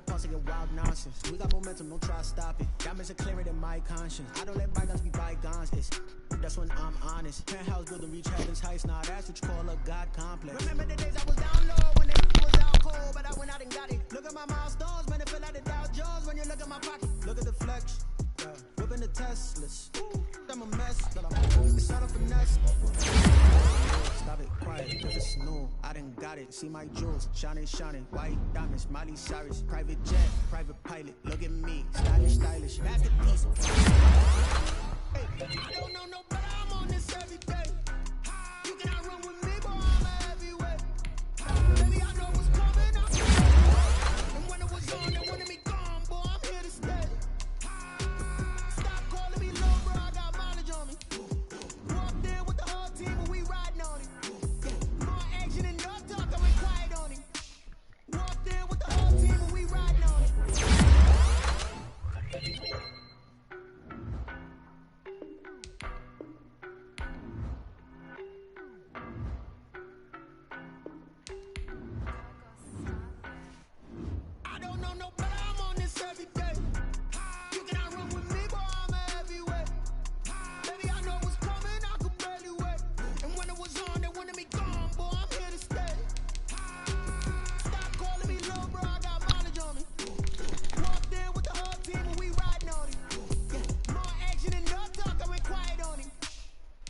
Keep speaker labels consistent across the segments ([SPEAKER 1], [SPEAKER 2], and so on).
[SPEAKER 1] pulse against wild nonsense. We got momentum, don't try to stop it. Diamonds are clearer than my conscience. I don't let bygones be bygones. That's when I'm honest. Penthouse building, reach heaven's heights. Nah, that's what you call a God complex. Remember the days I was down low when they was out cold, but I went out and got it. Look at my milestones, man, it feel like the Dow Jones when you look at my pocket. Look at the flex, whipping the Teslas. I'm a mess, but it's not a finesse. Stop it, quiet, if it's new, I done got it. See my jewels, shining, shining, white diamonds, Miley Cyrus, private jet, private pilot. Look at me, stylish, stylish, masterpiece. Hey, I don't know no better, I'm on this every day. You cannot run with me, boy, I'm a heavyweight. Baby, I know what's coming up. And when it was on, they wanted me gone, boy, I'm here to stay. Stop calling me low, bro, I got mileage on me. Walked in with the whole team and we riding on it. More action and no talk, I went quiet on him. Walked in with the whole team and we riding on it. I don't know no better, I'm on this every day. You cannot run with me, boy, I'm a heavyweight. Baby, I know what's coming, I could barely wait. And when it was on, they wanted me gone, boy, I'm here to stay. Stop calling me low, bro, I got mileage on me. Walked in with the whole team and we riding on it. More action and no talk, I went quiet on him.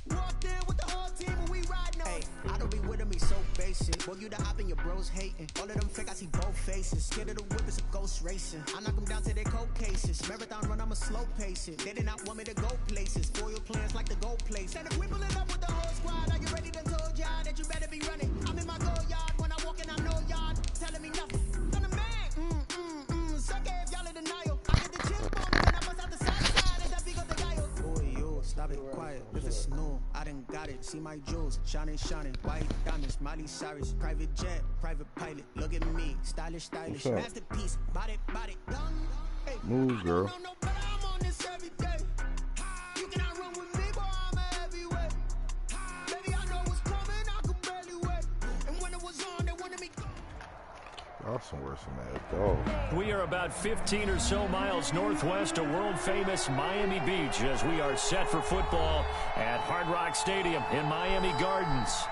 [SPEAKER 1] Walked in with the whole team and we riding on it. I don't be with me so basic. Boy, you the op and your bros hating. All of them fake, I see both faces. Scared of the whip, it's a ghost racing. I knock them down to their cold cases. Marathon run, I'ma slow pace it. They did not want me to go places. Foil plans like the gold place. And if we pulling up with the whole squad, are you ready? Done told y'all that you better be running. I'm in my go yard. When I walk in, I know y'all telling me nothing. I'm the man. Suck it if y'all in denial. I get the chip on me when I bust out the side. Is that big of the guy? Boy, yo, stop it, quiet. If it's new, I done got it. See my jewels, shining, shining, white diamonds, Miley Cyrus, private jet, private pilot. Look at me, stylish, stylish, masterpiece, body, done. Hey,
[SPEAKER 2] move, girl.
[SPEAKER 1] I don't know no better, I'm on this every day. You cannot run with me, boy, I'm a heavyweight. Baby, I know what's coming, I could barely wait. And when it was on, they wanted me.
[SPEAKER 2] Y'all some worse than that, dog.
[SPEAKER 3] We are about 15 or so miles northwest of world-famous Miami Beach as we are set for football at Hard Rock Stadium in Miami Gardens.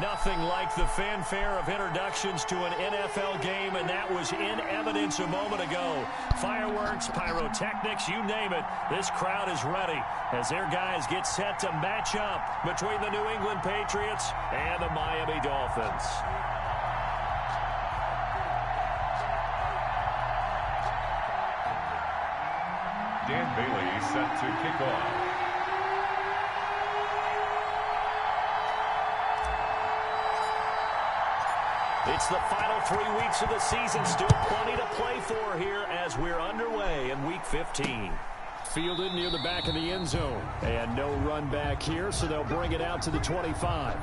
[SPEAKER 3] Nothing like the fanfare of introductions to an NFL game, and that was in evidence a moment ago. Fireworks, pyrotechnics, you name it. This crowd is ready as their guys get set to match up between the New England Patriots and the Miami Dolphins.
[SPEAKER 4] Dan Bailey set to kick off.
[SPEAKER 3] It's the final 3 weeks of the season. Still plenty to play for here as we're underway in Week 15. Fielded near the back of the end zone. And no run back here, so they'll bring it out to the 25.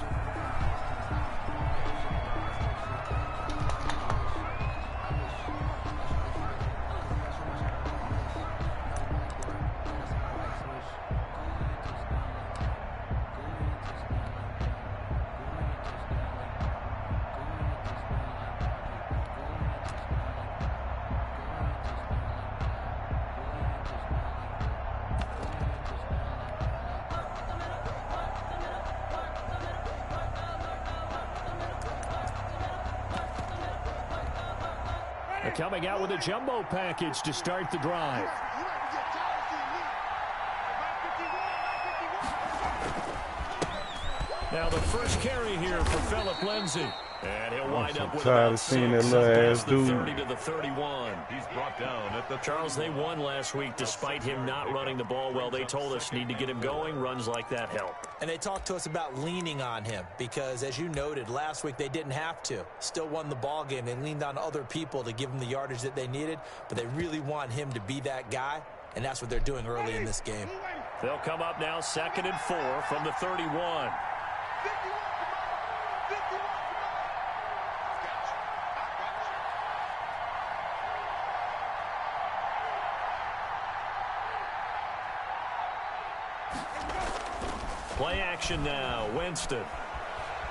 [SPEAKER 3] Coming out with a jumbo package to start the drive. Now the first carry here for Phillip Lindsay. And he'll wind up with about 6 across the 30 to the 31.
[SPEAKER 4] He's brought down at the
[SPEAKER 3] Charles, they won last week despite him not running the ball well. They told us need to get him going. Runs like that help.
[SPEAKER 5] And they talked to us about leaning on him because, as you noted, last week they didn't have to. Still won the ball game. They leaned on other people to give them the yardage that they needed, but they really want him to be that guy, and that's what they're doing early in this game.
[SPEAKER 3] They'll come up now 2nd and 4 from the 31. Play action now. Winston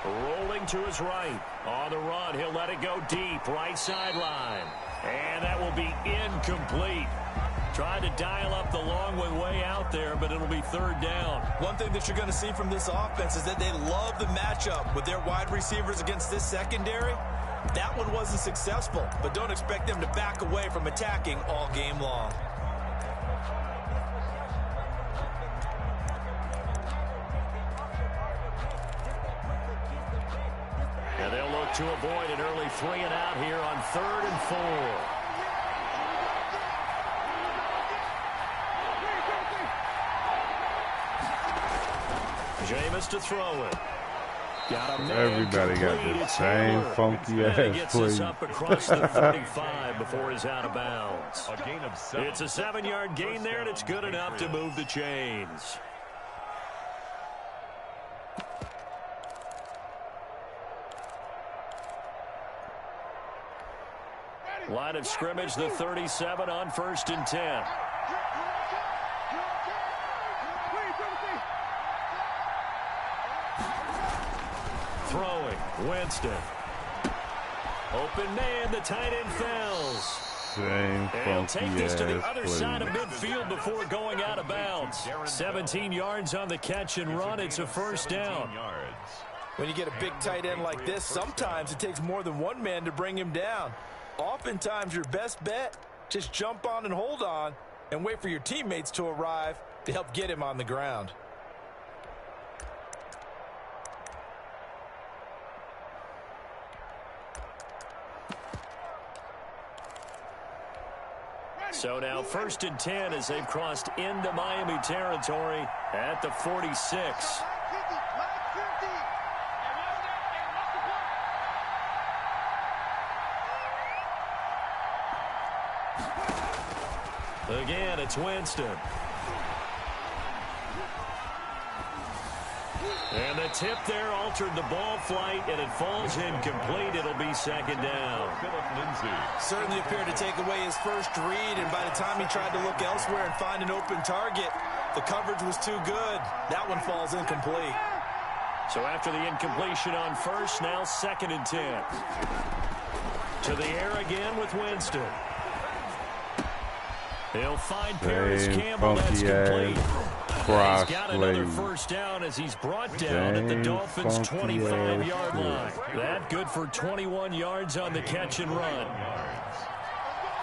[SPEAKER 3] rolling to his right. On the run, he'll let it go deep. Right sideline. And that will will be incomplete. Tried to dial up the long way out there, but it'll be third down.
[SPEAKER 5] One thing that you're going to see from this offense is that they love the matchup with their wide receivers against this secondary. That one wasn't successful, but don't expect them to back away from attacking all game long.
[SPEAKER 3] And they'll look to avoid an early 3-and-out here on 3rd and 4. Jameis to throw it.
[SPEAKER 2] Everybody got the same funky ass play.
[SPEAKER 3] Gets us up across the 45 before he's out of bounds. It's a 7-yard gain there, and it's good enough to move the chains. Line of scrimmage, the 37 on 1st and 10. Throwing, Winston. Open man, the tight end fells.
[SPEAKER 2] Same
[SPEAKER 3] He'll take this to the other
[SPEAKER 2] play.
[SPEAKER 3] side of midfield before going out of bounds. 17 yards on the catch and run. It's a first down.
[SPEAKER 5] When you get a big tight end like this, sometimes it takes more than one man to bring him down. Oftentimes, your best bet, just jump on and hold on and wait for your teammates to arrive to help get him on the ground.
[SPEAKER 3] So now 1st and 10 as they've crossed into Miami territory at the 46. Again, it's Winston. And the tip there altered the ball flight, and it falls incomplete. It'll be 2nd down.
[SPEAKER 5] Certainly appeared to take away his first read, and by the time he tried to look elsewhere and find an open target, the coverage was too good. That one falls incomplete.
[SPEAKER 3] So after the incompletion on 1st, now 2nd and 10. To the air again with Winston. He'll find Paris Campbell. That's complete. He's got another first down as he's brought down at the Dolphins' 25-yard line. That good for 21 yards on the catch and run.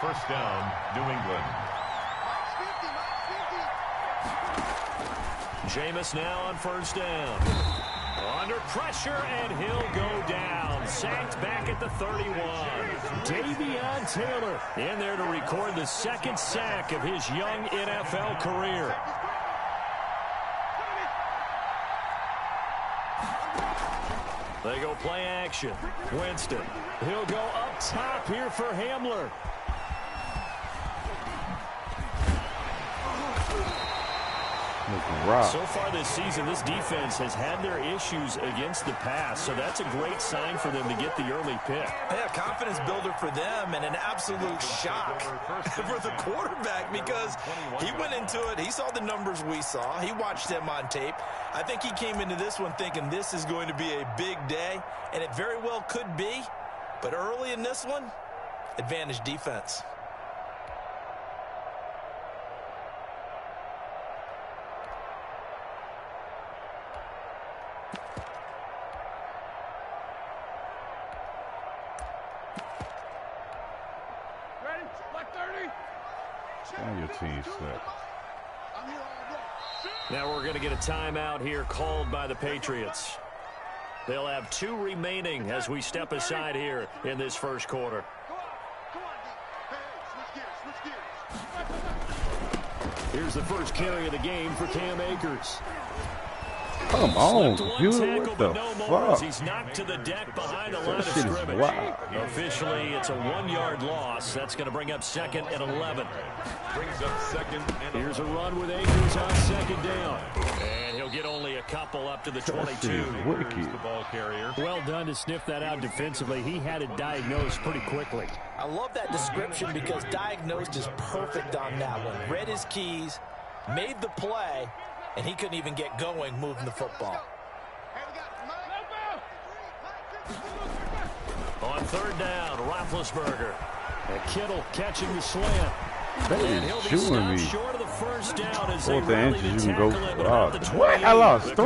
[SPEAKER 4] First down, New England.
[SPEAKER 3] Jameis now on 1st down. Under pressure, and he'll go down. Sacked back at the 31. Davion Taylor in there to record the 2nd sack of his young NFL career. They go play action. Winston. He'll go up top here for Hamler. So far this season, this defense has had their issues against the pass, so that's a great sign for them to get the early pick.
[SPEAKER 5] Yeah, confidence builder for them and an absolute shock for the quarterback because he went into it. He saw the numbers we saw. He watched them on tape. I think he came into this one thinking this is going to be a big day, and it very well could be. But early in this one, advantage defense.
[SPEAKER 2] Your team set.
[SPEAKER 3] Now we're going to get a timeout here called by the Patriots. They'll have 2 remaining as we step aside here in this first quarter. Here's the first carry of the game for Cam Akers.
[SPEAKER 2] Come on, computer, what the fuck?
[SPEAKER 3] He's knocked to the deck behind the line of scrimmage. Officially, it's a 1-yard loss. That's going to bring up 2nd and 11.
[SPEAKER 4] Brings up 2nd and 11.
[SPEAKER 3] Here's a run with Akers on 2nd down. And he'll get only a couple up to the 22.
[SPEAKER 4] The ball carrier.
[SPEAKER 3] Well done to sniff that out defensively. He had it diagnosed pretty quickly.
[SPEAKER 5] I love that description because diagnosed is perfect on that one. Read his keys, made the play, and he couldn't even get going moving the football.
[SPEAKER 3] On 3rd down, Roethlisberger. And Kittle catching the slant.
[SPEAKER 2] They is chewing me.
[SPEAKER 3] Short of the first down as
[SPEAKER 2] Fourth
[SPEAKER 3] they
[SPEAKER 2] and
[SPEAKER 3] rally
[SPEAKER 2] inches,
[SPEAKER 3] to
[SPEAKER 2] you can go.
[SPEAKER 3] tackle him.
[SPEAKER 2] What? I lost 3?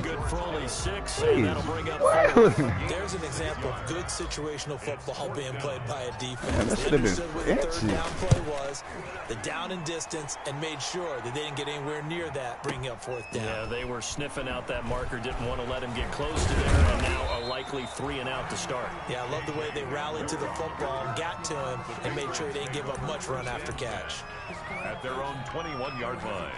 [SPEAKER 3] Good for only 6, and that'll bring up 4.
[SPEAKER 5] There's an example of good situational football being played by a defense.
[SPEAKER 2] Man, that should have been
[SPEAKER 5] What the third down play was, the down and distance, and made sure that they didn't get anywhere near that, bringing up 4th down.
[SPEAKER 3] Yeah, they were sniffing out that marker, didn't want to let him get close to there, and now a likely 3 and out to start.
[SPEAKER 5] Yeah, I love the way they rallied to the football and got to him and made sure they didn't give up much run after catch.
[SPEAKER 4] At their own 21-yard line.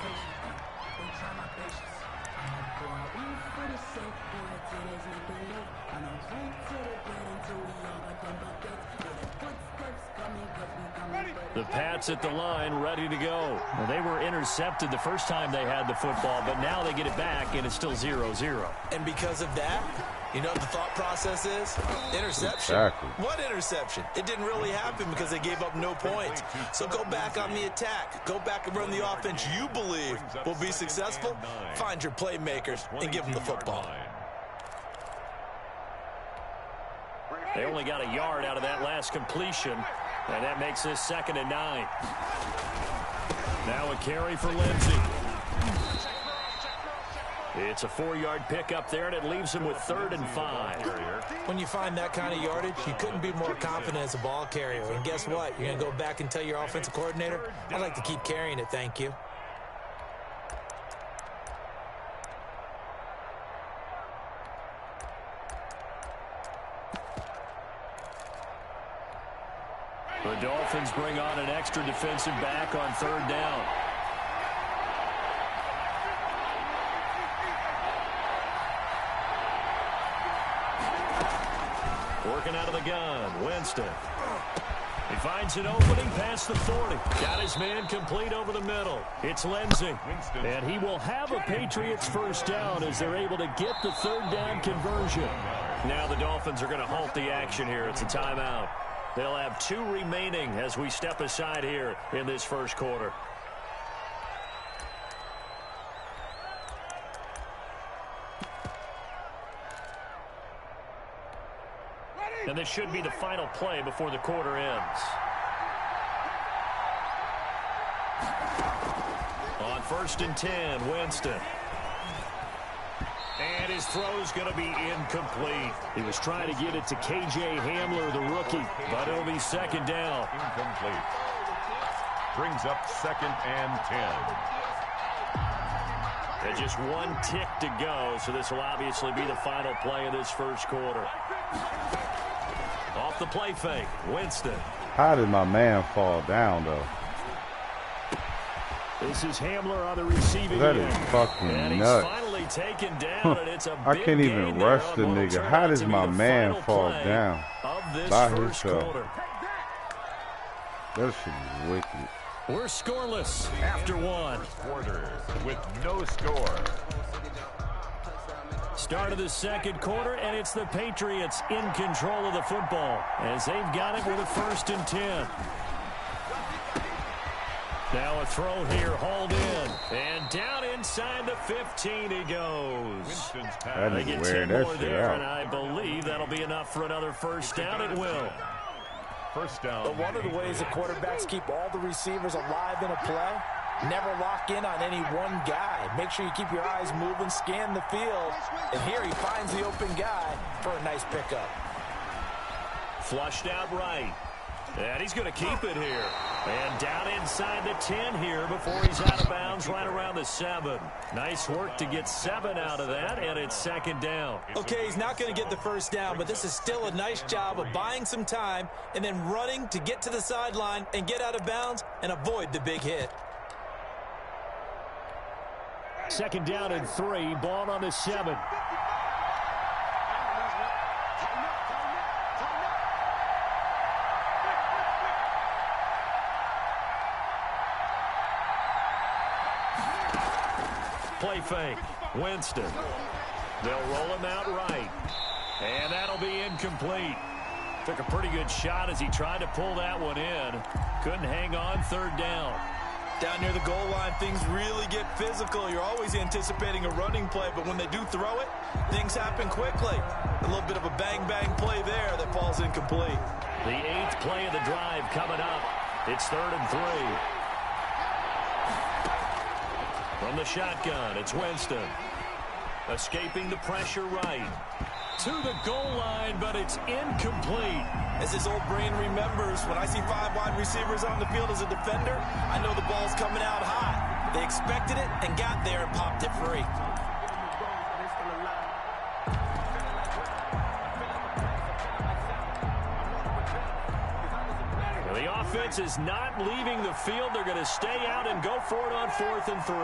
[SPEAKER 3] The Pats at the line, ready to go. Well, they were intercepted the first time they had the football, but now they get it back, and it's still 0-0.
[SPEAKER 5] And because of that, you know what the thought process is? Interception.
[SPEAKER 2] Exactly.
[SPEAKER 5] What interception? It didn't really happen because they gave up no points. So go back on the attack. Go back and run the offense you believe will be successful. Find your playmakers and give them the football.
[SPEAKER 3] They only got a yard out of that last completion, and that makes this 2nd and 9. Now a carry for Lindsey. It's a 4-yard pickup there, and it leaves him with 3rd and 5.
[SPEAKER 5] When you find that kind of yardage, you couldn't be more confident as a ball carrier. And guess what? You're going to go back and tell your offensive coordinator, I'd like to keep carrying it, thank you.
[SPEAKER 3] The Dolphins bring on an extra defensive back on 3rd down. Working out of the gun, Winston. He finds an opening past the 40. Got his man complete over the middle. It's Lindsey. And he will have a Patriots 1st down as they're able to get the 3rd down conversion. Now the Dolphins are going to halt the action here. It's a timeout. They'll have 2 remaining as we step aside here in this 1st quarter. And this should be the final play before the quarter ends. On 1st and 10, Winston. And his throw's going to be incomplete. He was trying to get it to K.J. Hamler, the rookie, but it'll be 2nd down.
[SPEAKER 4] Incomplete. Brings up 2nd and 10.
[SPEAKER 3] And just 1 tick to go, so this will obviously be the final play of this 1st quarter. Off the play fake, Winston.
[SPEAKER 2] How did my man fall down, though?
[SPEAKER 3] This is Hamler on the receiving
[SPEAKER 2] That
[SPEAKER 3] end.
[SPEAKER 2] is fucking
[SPEAKER 3] and he's
[SPEAKER 2] nuts.
[SPEAKER 3] finally taken down, and it's a
[SPEAKER 2] I
[SPEAKER 3] big
[SPEAKER 2] can't even
[SPEAKER 3] gain
[SPEAKER 2] rush
[SPEAKER 3] there
[SPEAKER 2] the
[SPEAKER 3] on what will
[SPEAKER 2] nigga.
[SPEAKER 3] turn
[SPEAKER 2] How
[SPEAKER 3] out
[SPEAKER 2] does
[SPEAKER 3] to be
[SPEAKER 2] my
[SPEAKER 3] the
[SPEAKER 2] man
[SPEAKER 3] final
[SPEAKER 2] fall
[SPEAKER 3] play
[SPEAKER 2] down
[SPEAKER 3] of this
[SPEAKER 2] by
[SPEAKER 3] 1st
[SPEAKER 2] himself?
[SPEAKER 3] quarter.
[SPEAKER 2] That shit is wicked.
[SPEAKER 3] We're scoreless after 1.
[SPEAKER 4] Quarter with no score.
[SPEAKER 3] Start of the 2nd quarter, and it's the Patriots in control of the football as they've got it with a 1st and 10. Now a throw here, hauled in, and down inside the 15 he goes.
[SPEAKER 2] That
[SPEAKER 3] They
[SPEAKER 2] is
[SPEAKER 3] get
[SPEAKER 2] wearing
[SPEAKER 3] 10
[SPEAKER 2] that
[SPEAKER 3] more
[SPEAKER 2] shit
[SPEAKER 3] there, and
[SPEAKER 2] out.
[SPEAKER 3] I believe that'll be enough for another 1st down. It will.
[SPEAKER 4] 1st down.
[SPEAKER 5] But one of the ways the quarterbacks keep all the receivers alive in a play, never lock in on any one guy. Make sure you keep your eyes moving, scan the field, and here he finds the open guy for a nice pickup.
[SPEAKER 3] Flushed out right. And he's going to keep it here. And down inside the 10 here before he's out of bounds right around the 7. Nice work to get 7 out of that, and it's 2nd down.
[SPEAKER 5] Okay, he's not going to get the 1st down, but this is still a nice job of buying some time and then running to get to the sideline and get out of bounds and avoid the big hit.
[SPEAKER 3] 2nd down and 3, ball on the 7. Play fake, Winston. They'll roll him out right. And that'll be incomplete. Took a pretty good shot as he tried to pull that one in. Couldn't hang on, 3rd down.
[SPEAKER 5] Down near the goal line, things really get physical. You're always anticipating a running play, but when they do throw it, things happen quickly. A little bit of a bang-bang play there that falls incomplete.
[SPEAKER 3] The 8th play of the drive coming up. It's 3rd and 3. From the shotgun, it's Winston. Escaping the pressure right. To the goal line, but it's incomplete.
[SPEAKER 5] As his old brain remembers, when I see 5 wide receivers on the field as a defender, I know the ball's coming out high. They expected it and got there and popped it free.
[SPEAKER 3] The offense is not leaving the field. They're going to stay out and go for it on 4th and 3.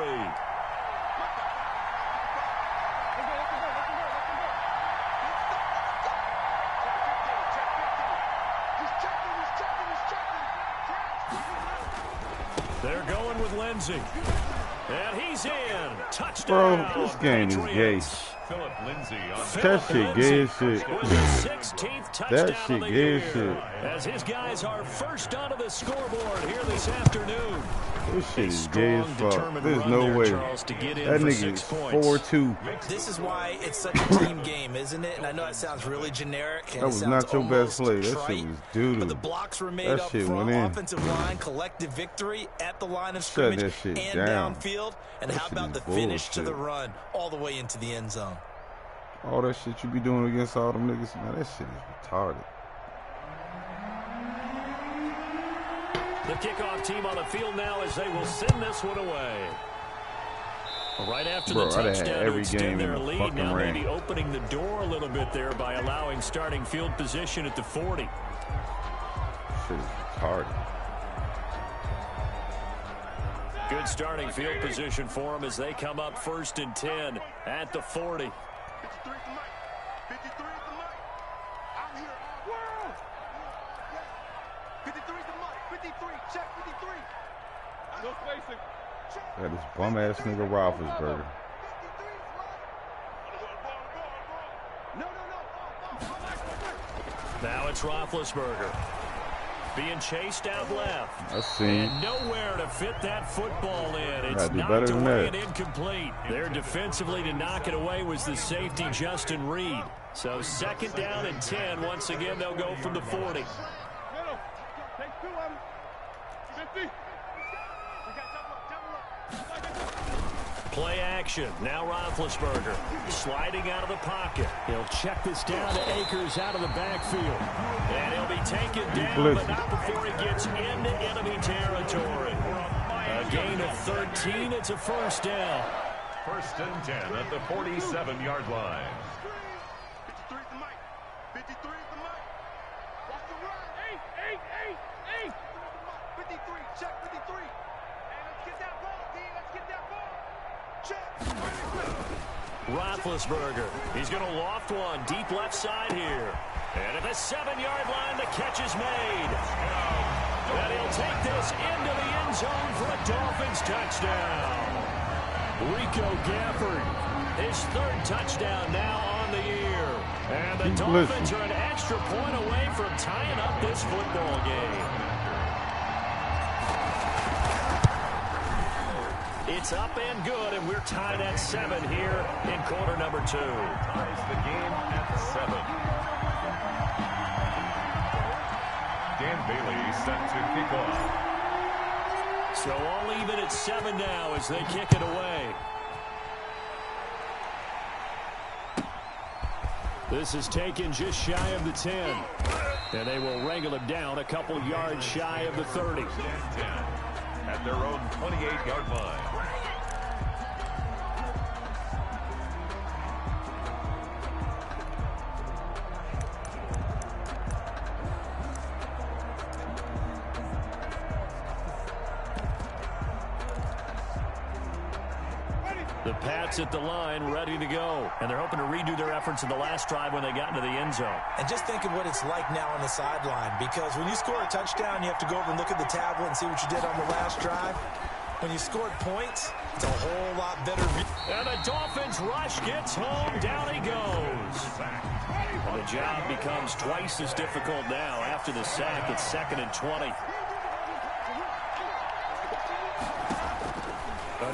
[SPEAKER 3] They're going with Lindsey. And he's in. Touchdown.
[SPEAKER 2] Bro, this game is gay.
[SPEAKER 4] Philip Lindsay on
[SPEAKER 2] That shit gay as shit.
[SPEAKER 3] With his 16th touchdown
[SPEAKER 2] That shit
[SPEAKER 3] of the
[SPEAKER 2] gay as
[SPEAKER 3] year.
[SPEAKER 2] shit.
[SPEAKER 3] As his guys are first onto the scoreboard here this afternoon.
[SPEAKER 2] This shit
[SPEAKER 3] A
[SPEAKER 2] is gay as
[SPEAKER 3] strong,
[SPEAKER 2] fuck.
[SPEAKER 3] determined
[SPEAKER 2] There's
[SPEAKER 3] run
[SPEAKER 2] no
[SPEAKER 3] there,
[SPEAKER 2] way.
[SPEAKER 3] Charles, to get in
[SPEAKER 2] That
[SPEAKER 3] for
[SPEAKER 2] nigga
[SPEAKER 3] 6
[SPEAKER 2] is
[SPEAKER 3] points.
[SPEAKER 2] 4-2.
[SPEAKER 5] This is why it's such a team game, isn't it? And I know that sounds really generic. And
[SPEAKER 2] That was not your best play. That shit was doo-doo.
[SPEAKER 5] But the blocks were made
[SPEAKER 2] That
[SPEAKER 5] up
[SPEAKER 2] shit
[SPEAKER 5] front,
[SPEAKER 2] went in.
[SPEAKER 5] offensive line, collective victory at the line of
[SPEAKER 2] Shut
[SPEAKER 5] scrimmage
[SPEAKER 2] that shit
[SPEAKER 5] and
[SPEAKER 2] down.
[SPEAKER 5] downfield. And
[SPEAKER 2] That
[SPEAKER 5] how
[SPEAKER 2] shit
[SPEAKER 5] about
[SPEAKER 2] is
[SPEAKER 5] the finish to the
[SPEAKER 2] bullshit.
[SPEAKER 5] run all the way into the end zone?
[SPEAKER 2] All that shit you be doing against all them niggas, man, that shit is retarded.
[SPEAKER 3] The kickoff team on the field now as they will send this one away. Right after
[SPEAKER 2] Bro,
[SPEAKER 3] the
[SPEAKER 2] I'd have had
[SPEAKER 3] touchdown to
[SPEAKER 2] every
[SPEAKER 3] extend
[SPEAKER 2] game in
[SPEAKER 3] their
[SPEAKER 2] the
[SPEAKER 3] lead,
[SPEAKER 2] fucking
[SPEAKER 3] now
[SPEAKER 2] rain.
[SPEAKER 3] maybe opening the door a little bit there by allowing starting field position at the 40.
[SPEAKER 2] Shit is retarded.
[SPEAKER 3] Good starting field position for them as they come up 1st and 10 at the 40.
[SPEAKER 1] 53 is the mic. 53 is the mic. I'm here all world. 53 is the mic. 53. Check 53. No spacing.
[SPEAKER 2] That is bum ass nigga Roethlisberger.
[SPEAKER 1] 53 is No.
[SPEAKER 3] Now it's Roethlisberger. Being chased out left.
[SPEAKER 2] I seen.
[SPEAKER 3] And nowhere to fit that football in. It's
[SPEAKER 2] Gotta do
[SPEAKER 3] knocked
[SPEAKER 2] better than
[SPEAKER 3] away
[SPEAKER 2] that.
[SPEAKER 3] and incomplete. There defensively to knock it away was the safety, Justin Reed. So 2nd down and 10. Once again, they'll go from the 40.
[SPEAKER 1] Take 2 of them. 50.
[SPEAKER 3] Play action. Now Roethlisberger sliding out of the pocket. He'll check this down to Akers out of the backfield. And he'll be taken down, but not before he gets into enemy territory. A gain of 13. It's a 1st down.
[SPEAKER 4] 1st and 10 at the 47-yard line.
[SPEAKER 1] 53 is the mic. 53 is the mic. Watch the run. 8. 53. Check 53. Hey, let's get that ball, D. Let's get that ball. Check.
[SPEAKER 3] Roethlisberger. He's going to loft one deep left side here. And at the 7-yard line, the catch is made. And he'll take this into the end zone for a Dolphins touchdown. Rico Gafford, his 3rd touchdown now on the year. And the Dolphins are an extra point away from tying up this football game. It's up and good, and we're tied at 7 here in quarter number 2.
[SPEAKER 4] Ties the game at 7. Dan Bailey set to kick off.
[SPEAKER 3] So all even at 7 now as they kick it away. This is taken just shy of the 10. And they will wrangle him down a couple yards shy of the 30.
[SPEAKER 4] 10 at their own 28-yard line.
[SPEAKER 3] The Pats at the line, ready to go. And they're hoping to redo their efforts in the last drive when they got into the end zone.
[SPEAKER 5] And just think of what it's like now on the sideline, because when you score a touchdown, you have to go over and look at the tablet and see what you did on the last drive. When you scored points, it's a whole lot better.
[SPEAKER 3] And the Dolphins rush gets home. Down he goes. And the job becomes twice as difficult now after the sack. It's 2nd and 20.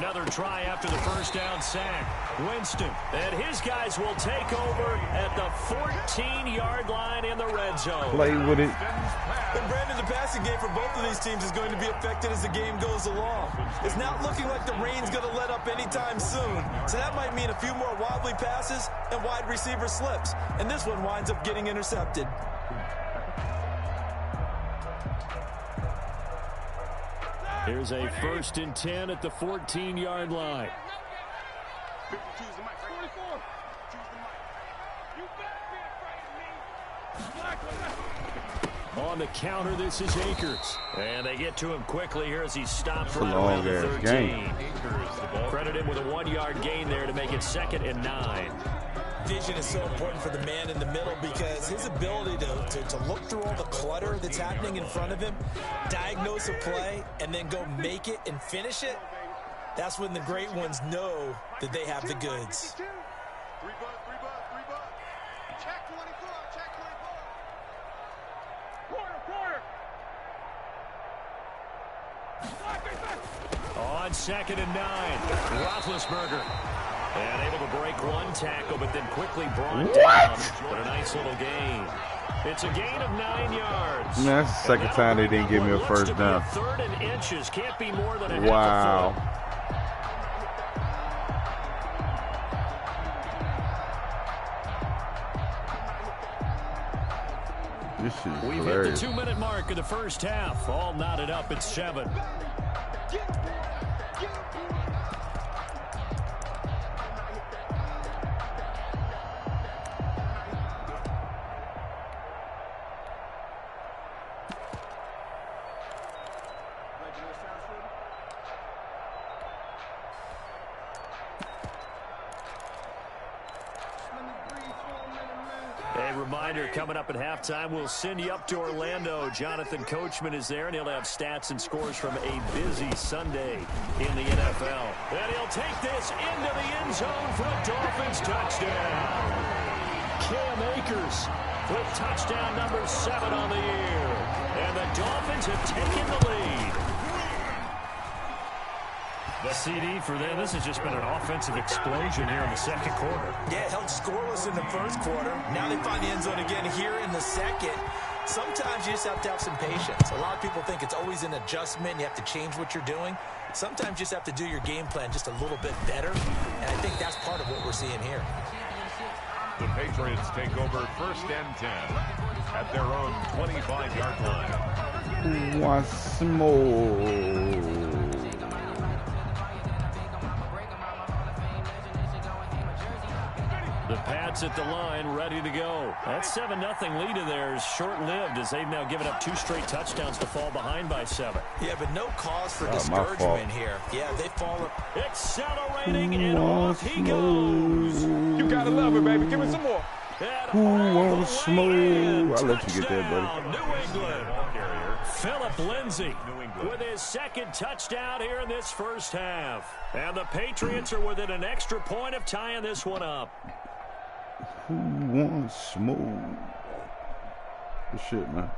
[SPEAKER 3] Another try after the first down sack. Winston, and his guys will take over at the 14-yard line in the red zone.
[SPEAKER 2] Play with it.
[SPEAKER 5] And Brandon, the passing game for both of these teams is going to be affected as the game goes along. It's not looking like the rain's going to let up anytime soon. So that might mean a few more wobbly passes and wide receiver slips. And this one winds up getting intercepted.
[SPEAKER 3] Here's a 1st and 10 at the 14-yard line. On the counter, this is Akers. And they get to him quickly here as he stops right around the 13. Credit him with a 1-yard gain there to make it 2nd and 9.
[SPEAKER 5] Vision is so important for the man in the middle because his ability to look through all the clutter that's happening in front of him, diagnose a play, and then go make it and finish it, that's when the great ones know that they have the goods.
[SPEAKER 3] On 2nd and 9, Roethlisberger. And able to break one tackle, but then quickly brought down. But a nice little gain. It's a gain of 9 yards.
[SPEAKER 2] Man, that's the second time they didn't give me a first down.
[SPEAKER 3] 3rd and inches. Can't be more than a
[SPEAKER 2] wow.
[SPEAKER 3] half a foot.
[SPEAKER 2] This is
[SPEAKER 3] We've
[SPEAKER 2] hilarious.
[SPEAKER 3] hit the 2-minute mark of the first half. All knotted up at 7. A reminder, coming up at halftime, we'll send you up to Orlando. Jonathan Coachman is there, and he'll have stats and scores from a busy Sunday in the NFL. And he'll take this into the end zone for a Dolphins touchdown. Cam Akers with touchdown number 7 on the year. And the Dolphins have taken the lead. The CD for them, this has just been an offensive explosion here in the second quarter.
[SPEAKER 5] Yeah, held scoreless in the first quarter. Now they find the end zone again here in the second. Sometimes you just have to have some patience. A lot of people think it's always an adjustment. You have to change what you're doing. Sometimes you just have to do your game plan just a little bit better. And I think that's part of what we're seeing here.
[SPEAKER 4] The Patriots take over 1st and 10 at their own 25-yard line.
[SPEAKER 2] Once more.
[SPEAKER 3] The Pats at the line, ready to go. That 7-0 lead of theirs short-lived as they've now given up 2 straight touchdowns to fall behind by 7.
[SPEAKER 5] Yeah, but no cause for discouragement here. Yeah, they fall up.
[SPEAKER 3] Accelerating, and off he goes.
[SPEAKER 4] You gotta love it, baby. Give me some more.
[SPEAKER 2] Who wants smoke? I'll let you get that, buddy.
[SPEAKER 3] New England. Philip Lindsay with his 2nd touchdown here in this first half. And the Patriots are within an extra point of tying this one up.
[SPEAKER 2] Who wants smoke? Good shit, man.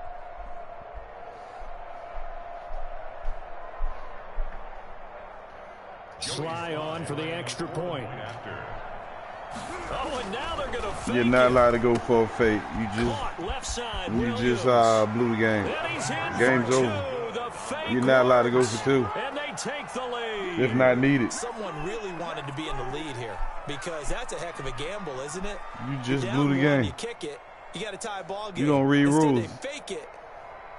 [SPEAKER 3] Sly on for the extra point. Oh, and now they're going to fake
[SPEAKER 2] You're not allowed to go for a fake. You just blew the game. Game's over. You're not allowed to go for 2.
[SPEAKER 3] And they take the lead.
[SPEAKER 2] If not needed.
[SPEAKER 5] Someone really wanted to be in the lead here because that's a heck of a gamble, isn't it?
[SPEAKER 2] You just blew the game.
[SPEAKER 5] You kick it. You got a tie ball game.
[SPEAKER 2] You don't read rules.
[SPEAKER 5] They fake it.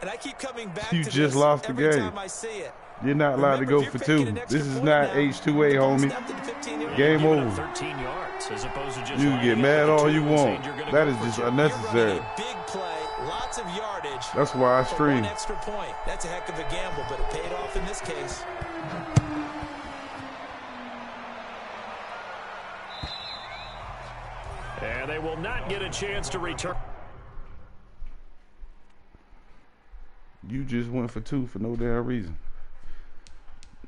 [SPEAKER 5] And I keep coming back
[SPEAKER 2] you
[SPEAKER 5] to
[SPEAKER 2] just
[SPEAKER 5] this
[SPEAKER 2] lost the
[SPEAKER 5] every
[SPEAKER 2] game.
[SPEAKER 5] time I see it.
[SPEAKER 2] You're not allowed to go for 2. This is not H2A, homie. Game over.
[SPEAKER 3] 13 yards as opposed to just
[SPEAKER 2] you can get mad all you want. That is just unnecessary.
[SPEAKER 5] Big play, lots of yardage.
[SPEAKER 2] That's why I stream.
[SPEAKER 5] 1 extra point. That's a heck of a gamble, but it paid off in this case.
[SPEAKER 3] And they will not get a chance to return.
[SPEAKER 2] You just went for 2 for no damn reason.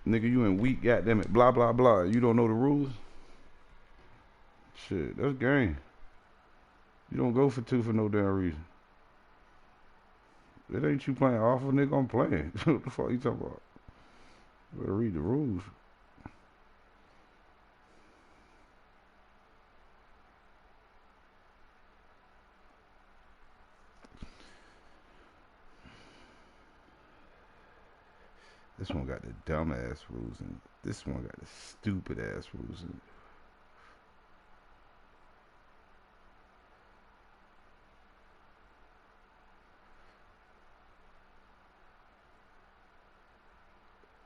[SPEAKER 2] Nigga, you in weak, goddammit, blah, blah, blah. You don't know the rules? Shit, that's game. You don't go for 2 for no damn reason. It ain't you playing awful, nigga. I'm playing. What the fuck you talking about? You better read the rules. This one got the dumb-ass rules, and this one got the stupid-ass rules.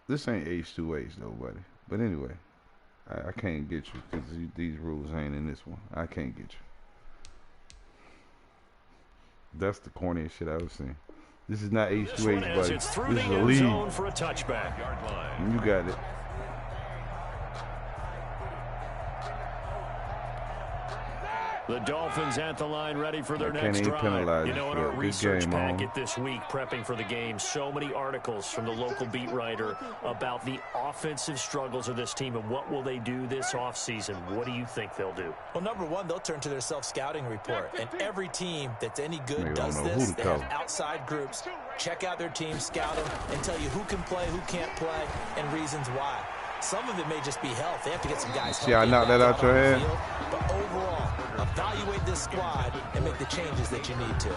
[SPEAKER 2] This ain't H2H, though, buddy. But anyway, I can't get you because these rules ain't in this one. I can't get you. That's the corniest shit I've ever seen. This is not H2H, buddy. This is a lead.
[SPEAKER 3] For a touchback.
[SPEAKER 2] You got it.
[SPEAKER 3] The Dolphins at the line, ready for their next drive. You know, in our research packet this week, prepping for the game, so many articles from the local beat writer about the offensive struggles of this team and what will they do this offseason. What do you think they'll do?
[SPEAKER 5] Well, number one, they'll turn to their self-scouting report. And every team that's any good does this. They have outside groups. Check out their team, scout them, and tell you who can play, who can't play, and reasons why. Some of it may just be health. They have to get some guys.
[SPEAKER 2] See, I knocked that out your head.
[SPEAKER 5] But overall, evaluate this squad and make the changes that you need to.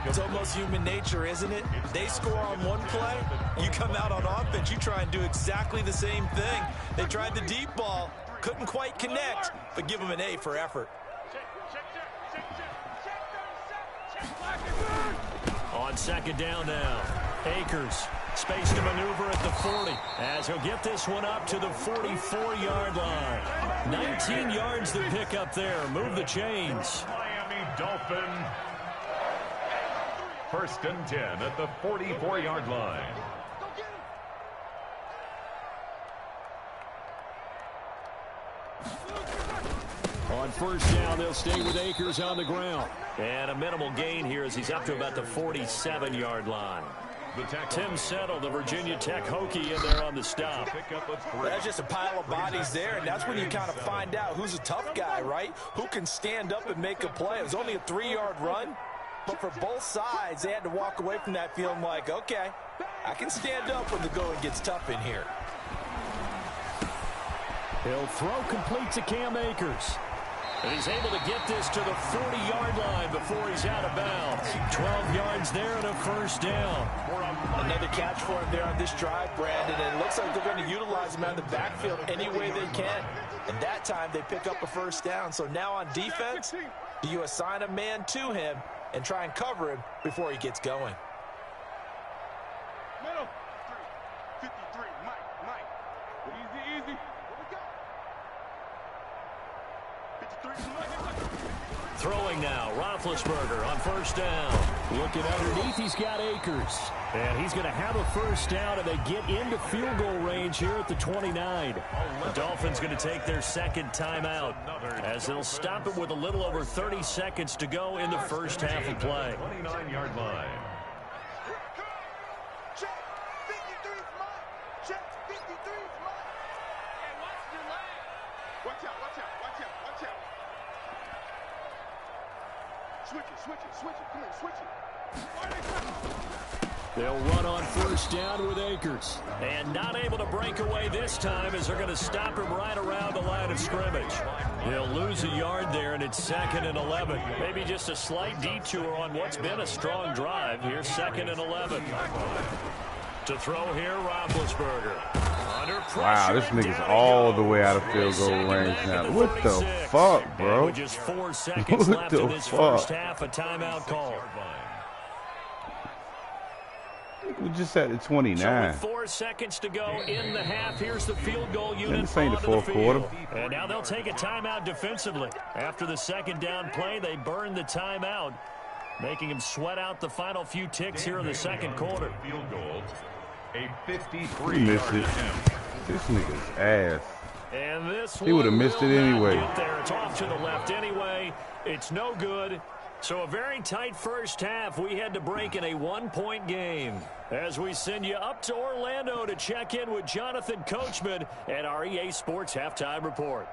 [SPEAKER 5] It's almost human nature, isn't it? They score on one play, you come out on offense, you try and do exactly the same thing. They tried the deep ball, couldn't quite connect, but give them an A for effort.
[SPEAKER 3] On second down now, Akers. Space to maneuver at the 40 as he'll get this one up to the 44-yard line. 19 yards to pick up there. Move the chains.
[SPEAKER 4] Miami Dolphin. 1st and 10 at the 44-yard line.
[SPEAKER 3] On 1st down, they'll stay with Akers on the ground. And a minimal gain here as he's up to about the 47-yard line. Tim Settle, the Virginia Tech Hokie, in there on the stop.
[SPEAKER 5] That's just a pile of bodies there, and that's when you kind of find out who's a tough guy, right? Who can stand up and make a play. It was only a 3-yard run, but for both sides, they had to walk away from that feeling like, okay, I can stand up when the going gets tough in here.
[SPEAKER 3] He'll throw complete to Cam Akers. And he's able to get this to the 40-yard line before he's out of bounds. 12 yards there and a 1st down.
[SPEAKER 5] Another catch for him there on this drive, Brandon. And it looks like they're going to utilize him out of the backfield any way they can. And that time they pick up a 1st down. So now on defense, do you assign a man to him and try and cover him before he gets going?
[SPEAKER 6] Middle. 53, Mike. Easy.
[SPEAKER 3] Throwing now, Roethlisberger on 1st down. Looking underneath, he's got Akers. And he's going to have a 1st down, and they get into field goal range here at the 29. The Dolphins going to take their 2nd timeout as they'll stop it with a little over 30 seconds to go in the 1st half of play.
[SPEAKER 4] 29-yard line.
[SPEAKER 6] Switch it.
[SPEAKER 3] They'll run on 1st down with Akers. And not able to break away this time as they're going to stop him right around the line of scrimmage. They'll lose a yard there, and it's 2nd and 11. Maybe just a slight detour on what's been a strong drive. Here's 2nd and 11. To throw here, Roethlisberger.
[SPEAKER 2] Wow, this nigga's all the way out of field goal range now. What the fuck, bro?
[SPEAKER 3] With just 4 seconds left in this 1st half, a timeout call.
[SPEAKER 2] We just at the 29.
[SPEAKER 3] So with 4 seconds to go in the half, here's the field goal unit.
[SPEAKER 2] This ain't the 4th quarter.
[SPEAKER 3] And now they'll take a timeout defensively. After the 2nd down play, they burn the timeout, making him sweat out the final few ticks here in the 2nd quarter.
[SPEAKER 4] Field goal. A 53-yard attempt.
[SPEAKER 2] This nigga's ass.
[SPEAKER 3] And this
[SPEAKER 2] he would have missed it anyway.
[SPEAKER 3] There. It's off to the left anyway. It's no good. So a very tight 1st half. We had to break in a 1-point game. As we send you up to Orlando to check in with Jonathan Coachman at our EA Sports Halftime Report.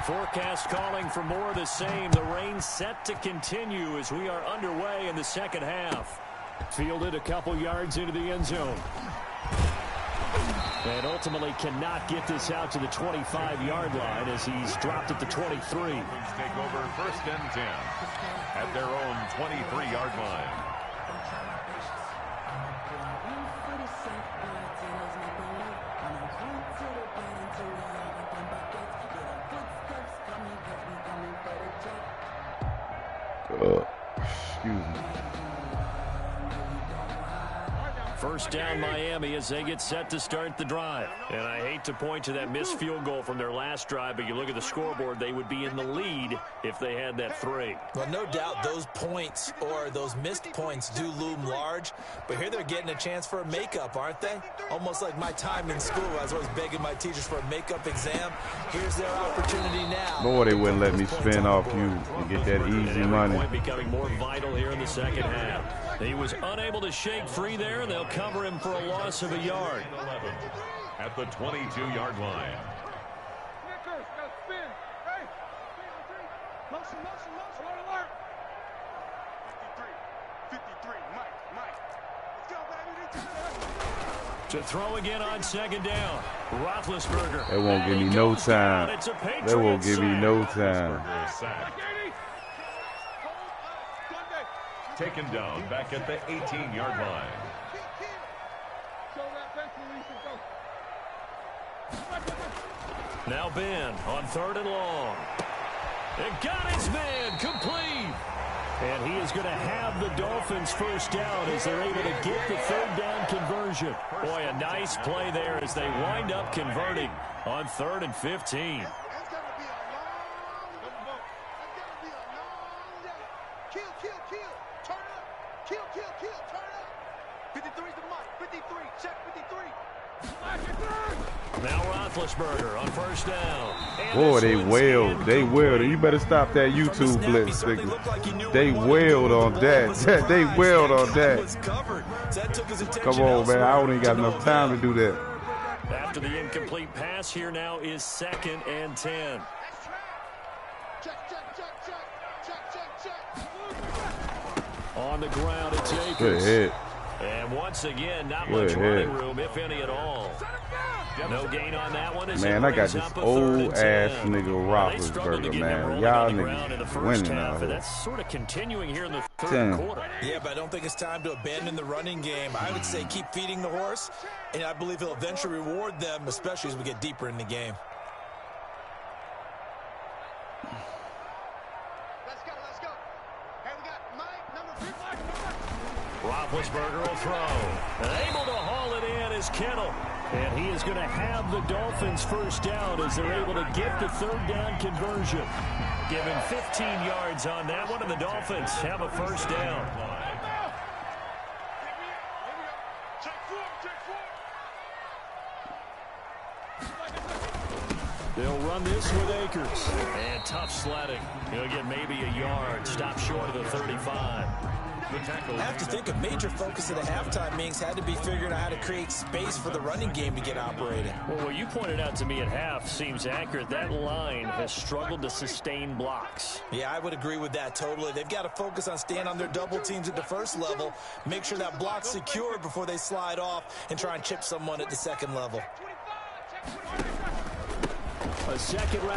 [SPEAKER 3] Forecast calling for more of the same. The rain set to continue as we are underway in the 2nd half. Fielded a couple yards into the end zone. And ultimately cannot get this out to the 25-yard line as he's dropped at the 23.
[SPEAKER 4] Take over first and 10 at their own 23-yard line.
[SPEAKER 2] Excuse me.
[SPEAKER 3] First down Miami as they get set to start the drive. And I hate to point to that missed field goal from their last drive, but you look at the scoreboard, they would be in the lead if they had that 3.
[SPEAKER 5] Well, no doubt those points or those missed points do loom large, but here they're getting a chance for a makeup, aren't they? Almost like my time in school. I was always begging my teachers for a makeup exam. Here's their opportunity now.
[SPEAKER 2] Boy, they wouldn't let me spin off you and get that easy money.
[SPEAKER 3] Point becoming more vital here in the second half. He was unable to shake free there, and they'll cover him for a loss of a yard.
[SPEAKER 4] At the 22-yard line.
[SPEAKER 3] To throw again on second down. Roethlisberger.
[SPEAKER 2] They won't give me no time. They won't give me no time.
[SPEAKER 4] Taken down back at the 18-yard line.
[SPEAKER 3] Now Ben on 3rd and long. It got his man complete. And he is going to have the Dolphins first down as they're able to get the 3rd down conversion. Boy, a nice play there as they wind up converting on 3rd and 15. Now Roethlisberger on first down. And
[SPEAKER 2] boy, they wailed. They wailed. You better stop that YouTube blitz, nigga. They wailed on that. They wailed on that. Come on, man. I don't even got enough time to do that.
[SPEAKER 3] After the incomplete pass, here now is 2nd and 10. On the ground, it's Akers.
[SPEAKER 2] Good hit.
[SPEAKER 3] And once again, not much running room, if any at all. No gain on that one.
[SPEAKER 2] Man, I got this old-ass nigga Roethlisberger, man. Y'all niggas winning out here.
[SPEAKER 3] That's sort of continuing here in the 3rd quarter.
[SPEAKER 5] Yeah, but I don't think it's time to abandon the running game. I would say keep feeding the horse, and I believe he'll eventually reward them, especially as we get deeper in the game.
[SPEAKER 3] Roethlisberger will throw. And able to haul it in is Kittle. And he is going to have the Dolphins first down as they're able to get the 3rd down conversion. Given 15 yards on that one, and the Dolphins have a first down. They'll run this with Akers. And tough sledding. He'll get maybe a yard. Stop short of the 35.
[SPEAKER 5] I have to think a major focus of the halftime meetings had to be figuring out how to create space for the running game to get operating.
[SPEAKER 3] Well, what you pointed out to me at half seems accurate. That line has struggled to sustain blocks.
[SPEAKER 5] Yeah, I would agree with that totally. They've got to focus on staying on their double teams at the first level, make sure that block's secured before they slide off and try and chip someone at the second level.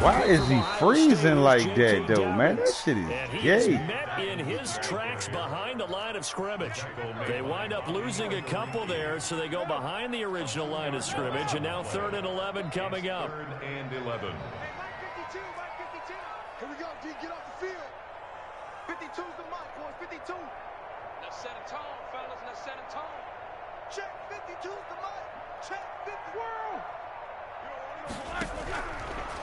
[SPEAKER 2] Why is he freezing like that, though, man? That shit is gay.
[SPEAKER 3] Met in his tracks behind the line of scrimmage. They wind up losing a couple there, so they go behind the original line of scrimmage, and now 3rd and 11 coming up.
[SPEAKER 4] 3rd and 11.
[SPEAKER 6] Here we go, D. Get off the field. 52's the mic, boys. 52. Now set a tone, fellas. Now set a tone. Check 52's the mic. Check 50. World.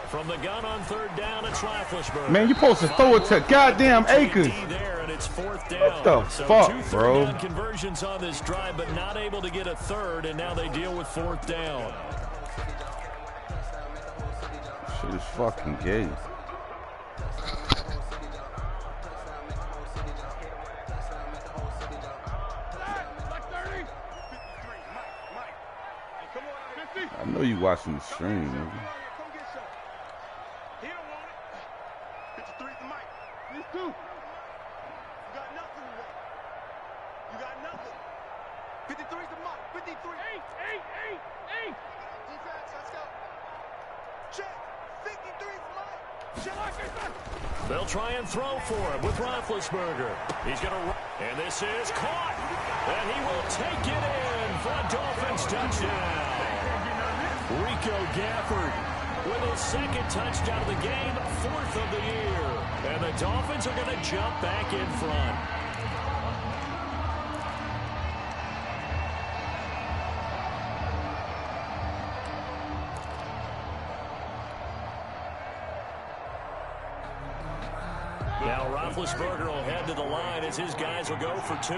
[SPEAKER 3] From the gun on 3rd down, it's Roethlisberger.
[SPEAKER 2] Man, you supposed to throw it to goddamn Akers.
[SPEAKER 3] There, and it's 4th down.
[SPEAKER 2] What the fuck,
[SPEAKER 3] 2
[SPEAKER 2] bro?
[SPEAKER 3] 3rd down conversions on this drive, but not able to get a 3rd, and now they deal with 4th down.
[SPEAKER 2] Shit is fucking gay. I know you watching the stream, nigga.
[SPEAKER 6] He don't want it. 53's the mic. These two. You got nothing today. You got nothing. 53's the mic. 53. 8. Defense, let's go. Check. 53's the mic. Check.
[SPEAKER 3] They'll try and throw for him with Roethlisberger. He's going to run. And this is caught. And he will take it in for a Dolphins touchdown. Rico Gafford with his second touchdown of the game, 4th of the year. And the Dolphins are going to jump back in front. Now Roethlisberger will head to the line as his guys will go for 2.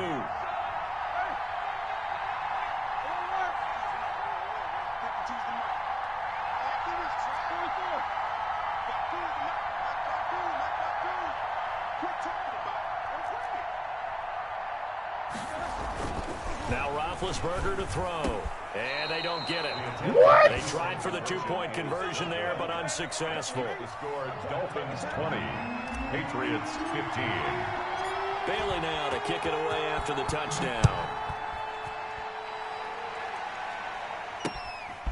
[SPEAKER 3] Now Roethlisberger to throw. And they don't get it.
[SPEAKER 2] What?
[SPEAKER 3] They tried for the 2-point conversion there, but unsuccessful.
[SPEAKER 4] The score, Dolphins 20, Patriots 15.
[SPEAKER 3] Bailey now to kick it away after the touchdown.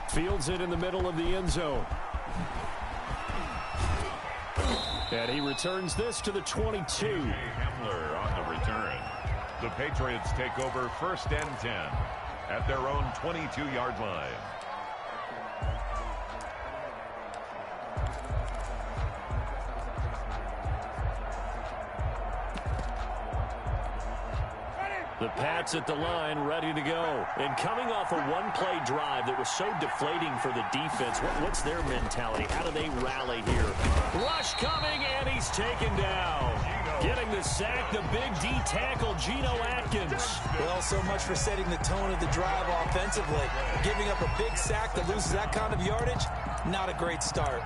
[SPEAKER 3] Fields it in the middle of the end zone. And he returns this to the 22.
[SPEAKER 4] Hamler on the return. The Patriots take over 1st and 10 at their own 22-yard line.
[SPEAKER 3] The Pats at the line, ready to go. And coming off a one-play drive that was so deflating for the defense, what's their mentality? How do they rally here? Rush coming, and he's taken down. Getting the sack, the big D tackle, Geno Atkins.
[SPEAKER 5] Well, so much for setting the tone of the drive offensively. Giving up a big sack that loses that kind of yardage, not a great start.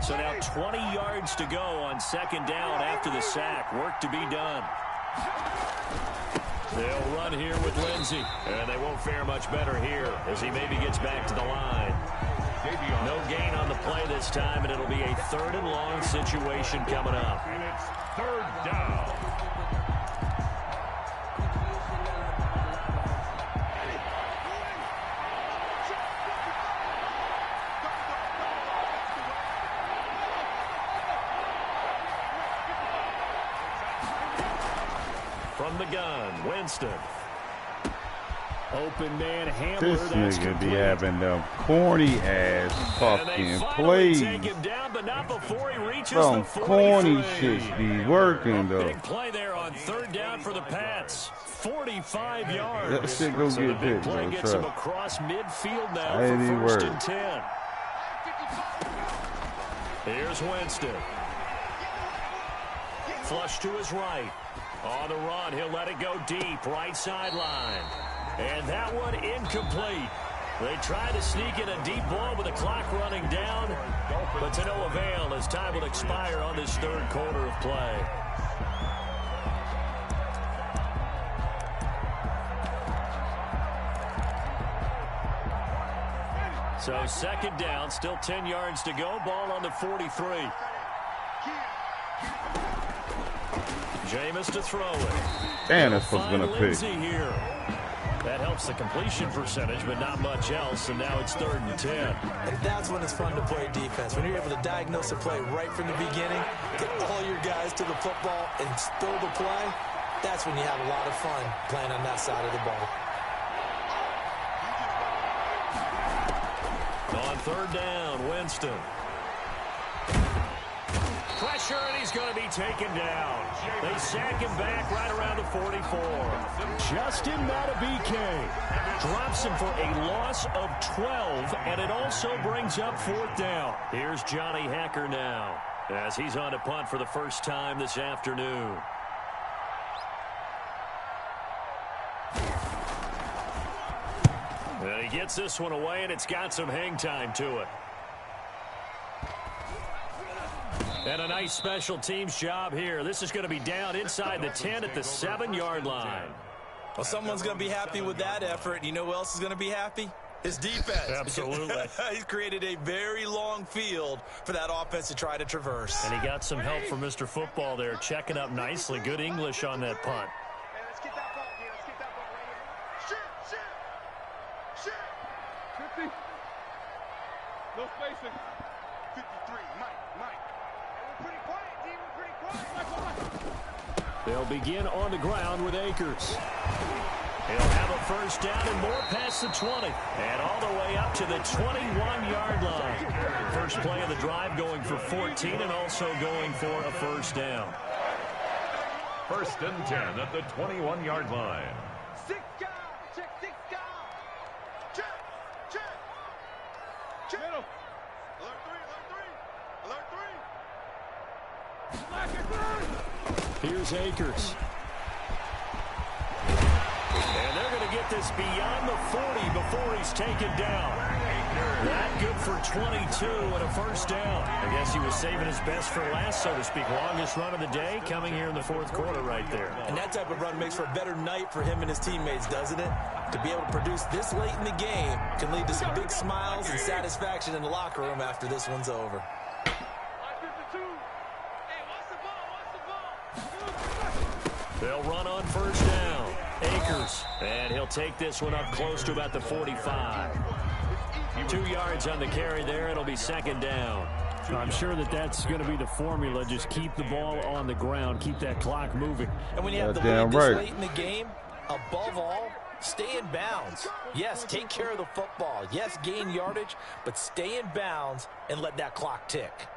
[SPEAKER 3] So now 20 yards to go on 2nd down after the sack. Work to be done. They'll run here with Lindsey. And they won't fare much better here as he maybe gets back to the line. No gain on the play this time, and it'll be a 3rd and long situation coming up.
[SPEAKER 4] And it's 3rd down.
[SPEAKER 3] From the gun, Winston. Open man, Hamler.
[SPEAKER 2] This nigga be having them corny-ass fucking plays.
[SPEAKER 3] Take him down, but not before he reaches
[SPEAKER 2] Some
[SPEAKER 3] the 43.
[SPEAKER 2] corny shit be working, though.
[SPEAKER 3] Big play there on 3rd down for the Pats. 45 yards.
[SPEAKER 2] That shit go
[SPEAKER 3] So
[SPEAKER 2] get
[SPEAKER 3] the big
[SPEAKER 2] big,
[SPEAKER 3] play
[SPEAKER 2] bro.
[SPEAKER 3] gets him
[SPEAKER 2] Trust.
[SPEAKER 3] across midfield now
[SPEAKER 2] I ain't
[SPEAKER 3] for
[SPEAKER 2] even
[SPEAKER 3] 1st
[SPEAKER 2] worried.
[SPEAKER 3] and 10. Here's Winston. Flush to his right. On the run, he'll let it go deep, right sideline. And that one incomplete. They try to sneak in a deep ball with the clock running down, but to no avail as time will expire on this 3rd quarter of play. So 2nd down, still 10 yards to go, ball on the 43. Jameis to throw it.
[SPEAKER 2] Damn, that's what's gonna pick.
[SPEAKER 3] Lindsey here. That helps the completion percentage, but not much else, and now it's 3rd and 10.
[SPEAKER 5] And that's when it's fun to play defense. When you're able to diagnose a play right from the beginning, get all your guys to the football and throw the play, that's when you have a lot of fun playing on that side of the ball.
[SPEAKER 3] On 3rd down, Winston. Pressure, and he's going to be taken down. They sack him back right around the 44. Justin Madubuike drops him for a loss of 12, and it also brings up 4th down. Here's Johnny Hekker now as he's on to punt for the first time this afternoon. And he gets this one away, and it's got some hang time to it. And a nice special teams job here. This is going to be down inside the 10 at the 7-yard line.
[SPEAKER 5] Well, someone's going to be happy with that effort. You know who else is going to be happy? His defense.
[SPEAKER 3] Absolutely.
[SPEAKER 5] He's created a very long field for that offense to try to traverse.
[SPEAKER 3] And he got some help from Mr. Football there, checking up nicely. Good English on that punt.
[SPEAKER 6] Hey, let's get that ball here. Let's get that ball right here. Shoot. 50. No spacing. 53. Mike. Hey, we're pretty quiet, D. We're pretty quiet.
[SPEAKER 3] They'll begin on the ground with Akers. He'll have a first down and more past the 20. And all the way up to the 21-yard line. First play of the drive going for 14 and also going for a first down.
[SPEAKER 4] First and 10 at the 21-yard line.
[SPEAKER 6] 6 guys. Check 6 guys. Check. Middle. Alert 3.
[SPEAKER 3] Here's Akers. And they're going to get this beyond the 40 before he's taken down. That good for 22 and a first down. I guess he was saving his best for last, so to speak. Longest run of the day coming here in the fourth quarter right there.
[SPEAKER 5] And that type of run makes for a better night for him and his teammates, doesn't it? To be able to produce this late in the game can lead to some big smiles and satisfaction in the locker room after this one's over.
[SPEAKER 3] They'll run on first down. Akers, and he'll take this one up close to about the 45. 2 yards on the carry there. It'll be second down. I'm sure that's going to be the formula. Just keep the ball on the ground. Keep that clock moving.
[SPEAKER 5] And when you have the lead this late in the game, above all, stay in bounds. Yes, take care of the football. Yes, gain yardage, but stay in bounds and let that clock tick.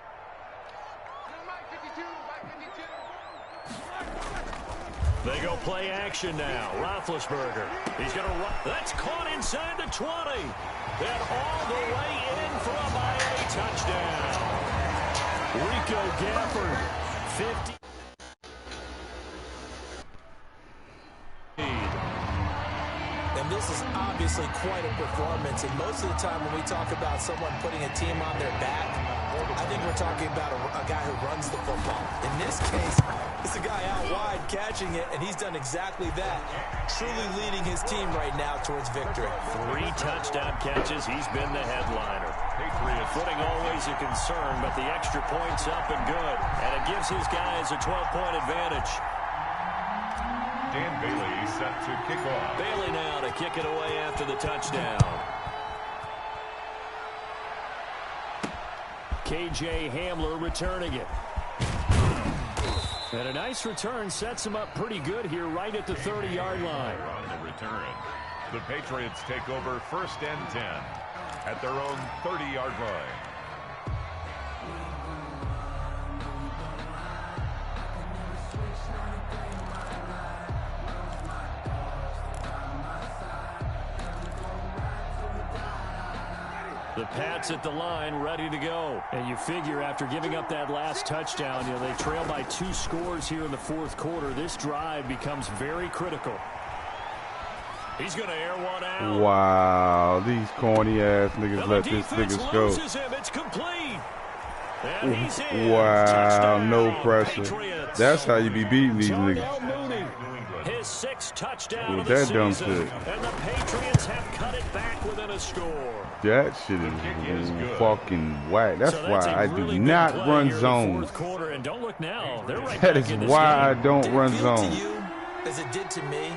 [SPEAKER 3] They go play action now. Roethlisberger. He's going to run. That's caught inside the 20. Then all the way in for a Miami touchdown. Rico Gafford, 50.
[SPEAKER 5] And this is obviously quite a performance. And most of the time when we talk about someone putting a team on their back, I think we're talking about a guy who runs the football. In this case, it's a guy out wide catching it, and he's done exactly that, truly leading his team right now towards victory.
[SPEAKER 3] 3 touchdown catches. He's been the headliner. Footing always a concern, but the extra point's up and good. And it gives his guys a 12-point advantage.
[SPEAKER 4] Dan Bailey set to kick off.
[SPEAKER 3] Bailey now to kick it away after the touchdown. K.J. Hamler returning it. And a nice return sets him up pretty good here right at the 30-yard line.
[SPEAKER 4] On the return, the Patriots take over first and 10 at their own 30-yard line.
[SPEAKER 3] The Pats at the line, ready to go. And you figure after giving up that last touchdown, they trail by 2 scores here in the fourth quarter. This drive becomes very critical. He's going to air one out.
[SPEAKER 2] Wow, these corny-ass niggas let this niggas go.
[SPEAKER 3] Him. It's complete. And he's in.
[SPEAKER 2] Wow,
[SPEAKER 3] Touchdown,
[SPEAKER 2] no pressure.
[SPEAKER 3] Patriots.
[SPEAKER 2] That's how you be beating these niggas.
[SPEAKER 3] Mooney, his 6th touchdown
[SPEAKER 2] With
[SPEAKER 3] of the
[SPEAKER 2] that dumb
[SPEAKER 3] season.
[SPEAKER 2] shit.
[SPEAKER 3] And the Patriots have cut it back within a score.
[SPEAKER 2] That shit is fucking whack. That's why I do not run zones.
[SPEAKER 3] Quarter, and don't look now. They're right
[SPEAKER 2] That is why I don't run zones.
[SPEAKER 5] To you, as it did to me,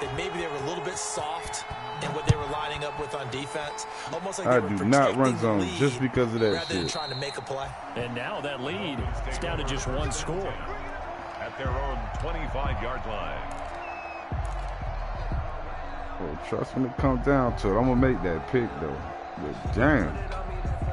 [SPEAKER 5] that maybe they were a little bit soft in what they were lining up with on defense. Almost like
[SPEAKER 2] I do not run zones just because of that
[SPEAKER 5] rather than
[SPEAKER 2] shit.
[SPEAKER 5] trying to make a play.
[SPEAKER 3] And now that lead is down to just 1 score.
[SPEAKER 4] At their own 25-yard line.
[SPEAKER 2] Oh, trust when it comes down to it, I'm gonna make that pick though. But damn,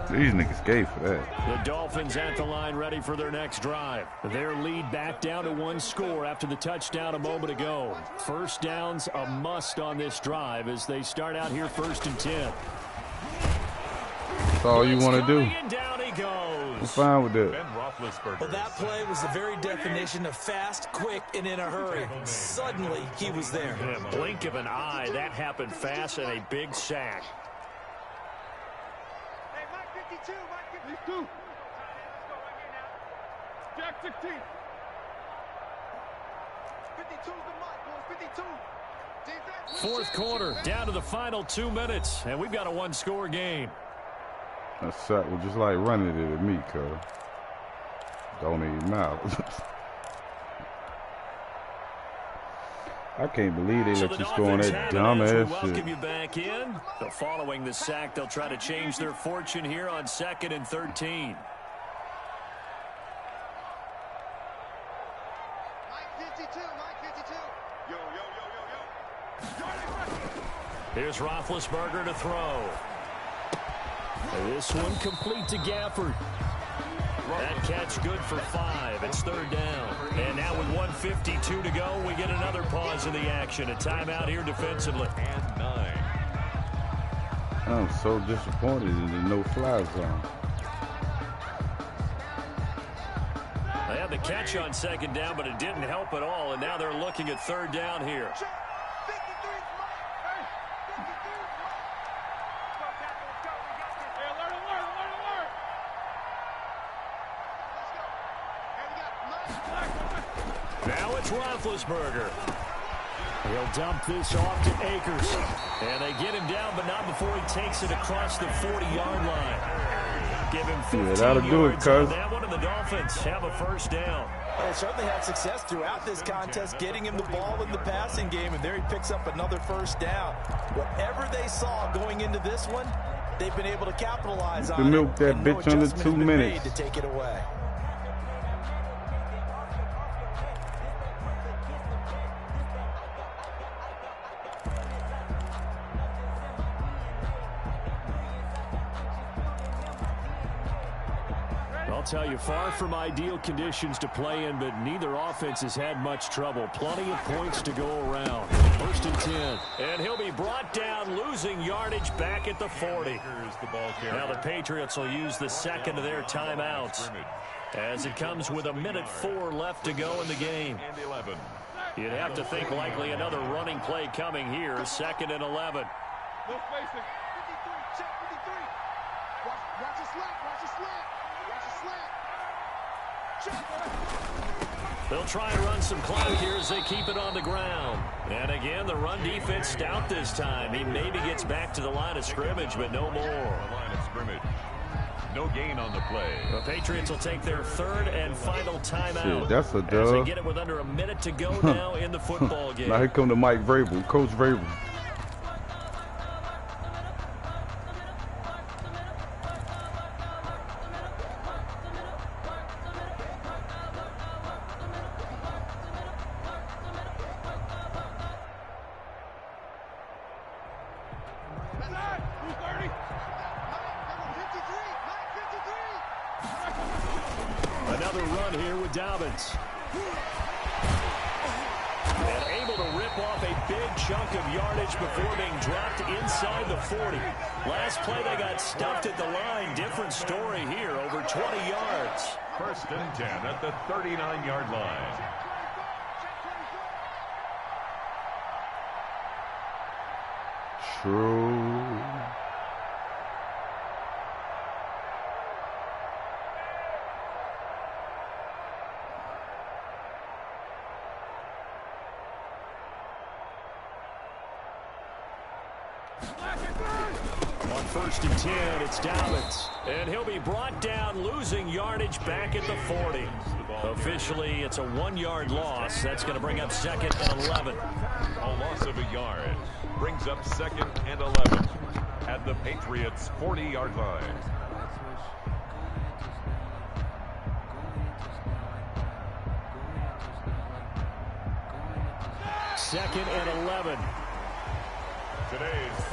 [SPEAKER 2] these niggas gay for that.
[SPEAKER 3] The Dolphins at the line, ready for their next drive. Their lead back down to 1 score after the touchdown a moment ago. First down's a must on this drive as they start out here 1st and 10.
[SPEAKER 2] That's all you want to do.
[SPEAKER 3] And down he goes.
[SPEAKER 2] I'm fine with that.
[SPEAKER 4] Ben Roethlisberger.
[SPEAKER 5] Well, that play was the very definition of fast, quick, and in a hurry. Suddenly, he was there.
[SPEAKER 3] In a blink of an eye, that happened fast and a big sack.
[SPEAKER 6] Hey, Mike 52, Mike 52. Let's go right here now. Jack 16. 52's the Mike, boys, 52.
[SPEAKER 3] Fourth quarter, down to the final 2 minutes, and we've got a one-score game.
[SPEAKER 2] That sack was just like running it at me, cuz. Don't even matter. I can't believe they let you score on that dumb ass shit.
[SPEAKER 3] Welcome you back in. So following the sack, they'll try to change their fortune here on 2nd and 13. Here's Roethlisberger to throw. This one complete to Gafford. That catch good for 5. It's 3rd down. And now with 1:52 to go, we get another pause in the action. A timeout here defensively.
[SPEAKER 4] And 9.
[SPEAKER 2] I'm so disappointed in the no-fly zone.
[SPEAKER 3] They had the catch on 2nd down, but it didn't help at all. And now they're looking at 3rd down here. Now it's Roethlisberger. He'll dump this off to Akers. And they get him down, but not before he takes it across the 40-yard line. Give him 15 yards on that one, and the Dolphins have a 1st down.
[SPEAKER 5] They certainly had success throughout this contest, getting him the ball in the passing game, and there he picks up another 1st down. Whatever they saw going into this one, they've been able to capitalize on it.
[SPEAKER 2] Milk that bitch under 2 minutes.
[SPEAKER 5] To take it away.
[SPEAKER 3] I'll tell you, far from ideal conditions to play in, but neither offense has had much trouble. Plenty of points to go around. 1st and 10. And he'll be brought down, losing yardage back at the 40. Now the Patriots will use the 2nd of their timeouts as it comes with 1:04 left to go in the game. You'd have to think likely another running play coming here. 2nd and 11.
[SPEAKER 6] No spacing. 53, check 53. Watch the slant, watch the slant.
[SPEAKER 3] They'll try and run some clock here as they keep it on the ground. And again, the run defense stout this time. He maybe gets back to the line of scrimmage, but no more.
[SPEAKER 4] Line of scrimmage. No gain on the play.
[SPEAKER 3] The Patriots will take their 3rd and final timeout.
[SPEAKER 2] Shit, that's a dub.
[SPEAKER 3] As they get it with under a minute to go now in the football game.
[SPEAKER 2] Now here come to Mike Vrabel, Coach Vrabel.
[SPEAKER 3] Another run here with Dobbins. And able to rip off a big chunk of yardage before being dropped inside the 40. Last play they got stuffed at the line. Different story here, over 20 yards.
[SPEAKER 4] 1st and 10 at the 39-yard line.
[SPEAKER 2] True.
[SPEAKER 3] On 1st and 10, it's Dobbins. And he'll be brought down, losing yardage back at the 40. Officially, it's a 1-yard loss. That's going to bring up 2nd and 11.
[SPEAKER 4] A loss of a yard brings up 2nd and 11 at the Patriots' 40-yard line.
[SPEAKER 3] Second and 11.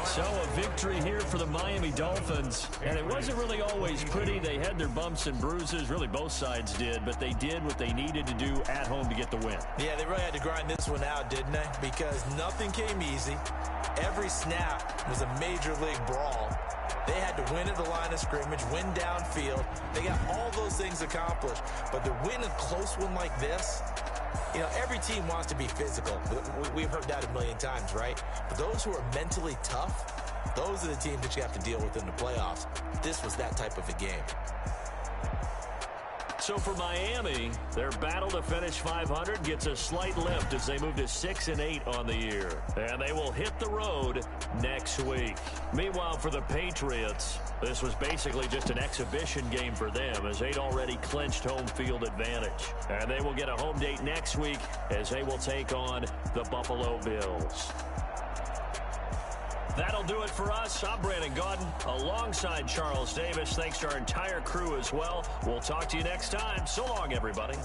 [SPEAKER 3] So a victory here for the Miami Dolphins. And it wasn't really always pretty. They had their bumps and bruises. Really, both sides did. But they did what they needed to do at home to get the win.
[SPEAKER 5] Yeah, they really had to grind this one out, didn't they? Because nothing came easy. Every snap was a major league brawl. They had to win at the line of scrimmage, win downfield. They got all those things accomplished. But to win a close one like this, you know, every team wants to be physical. We've heard that a million times, right? But those who are mentally tough, those are the teams that you have to deal with in the playoffs. This was that type of a game.
[SPEAKER 3] So for Miami, their battle to finish 500 gets a slight lift as they move to 6-8 on the year. And they will hit the road next week. Meanwhile, for the Patriots, this was basically just an exhibition game for them as they'd already clinched home field advantage. And they will get a home date next week as they will take on the Buffalo Bills. That'll do it for us. I'm Brandon Gaudin alongside Charles Davis. Thanks to our entire crew as well. We'll talk to you next time. So long, everybody.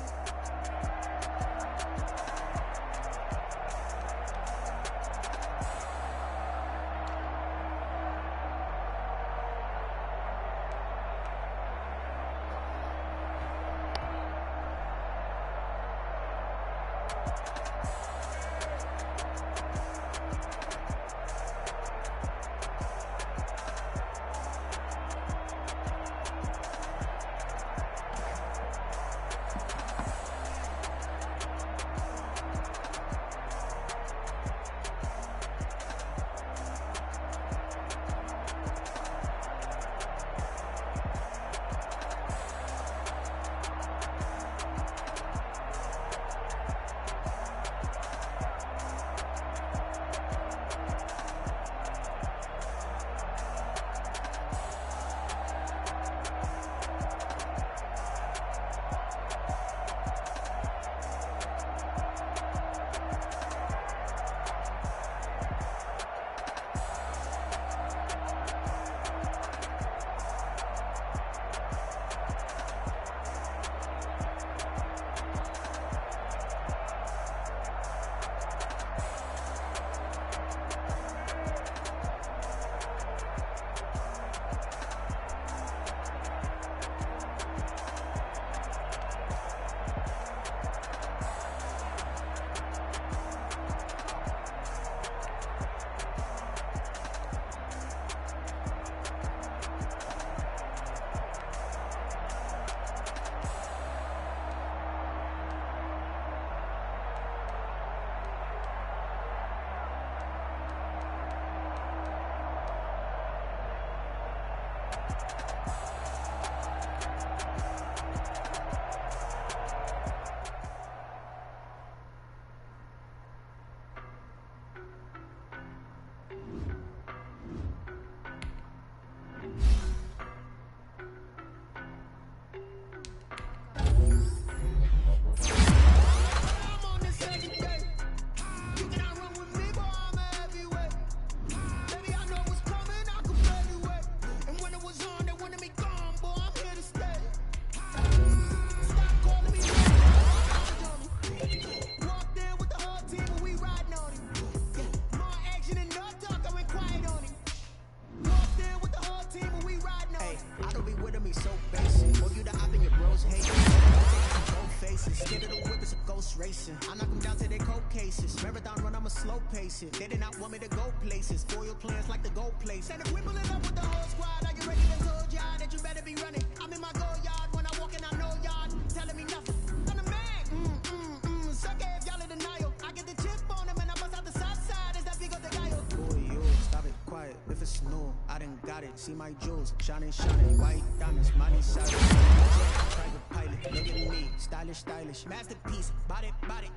[SPEAKER 1] I knock them down to their cold cases. Marathon run, I'm a slow pace it. They did not want me to go places. Foil plans like the gold place. And if we pulling up with the whole squad, are you ready to told y'all that you better be running? I'm in my go yard when I walk in, I know y'all telling me nothing. I'm the man. Suck it if y'all in denial. I get the chip on them and I bust out the south side. Is that big of the guy? Boy, you stop it, quiet. If it's new, I done got it. See my jewels, shining, white diamonds, money solid. Private pilot, look at me, stylish, masterpiece, body,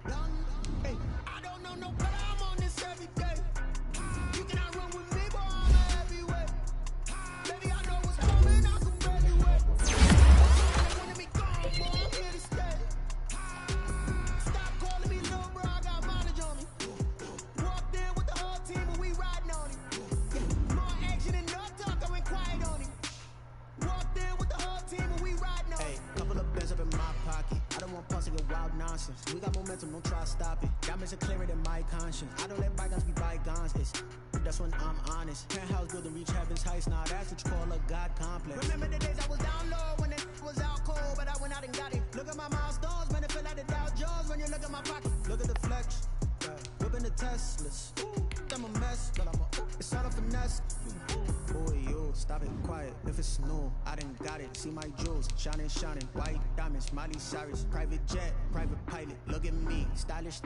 [SPEAKER 1] young. Hey, I don't know no better. I'm on this every day. You cannot run with me, boy. I'm a heavyweight. Baby, I know what's coming. I can barely wait. They wanna be gone, boy. I'm here to stay. Stop calling me little bro. I got mileage on me. Walked in with the whole team, and we riding on it. More action and no talk. I went quiet on it. Walked in with the whole team, and we riding on it. Hey, couple of bands up in my pocket. I don't want pussy with wild nonsense. We got momentum, don't try to stop it. Diamonds are clearer than my conscience. I don't let bygones be bygones. That's when I'm honest. Penthouse building, reach heaven's heights. Now that's what you call a God complex. Remember the days I was down low when it was out cold, but I went out and got it. Look at my milestones, man, it feel like the Dow Jones when you look at my pocket. Look at the flex, whipping the Teslas. I'm a mess, but it's all a finesse. Boy, you stop it, quiet. If it's new, I done got it. See my jewels, shining, white diamonds, Miley Cyrus, private jet, private pilot. Look at me, stylish.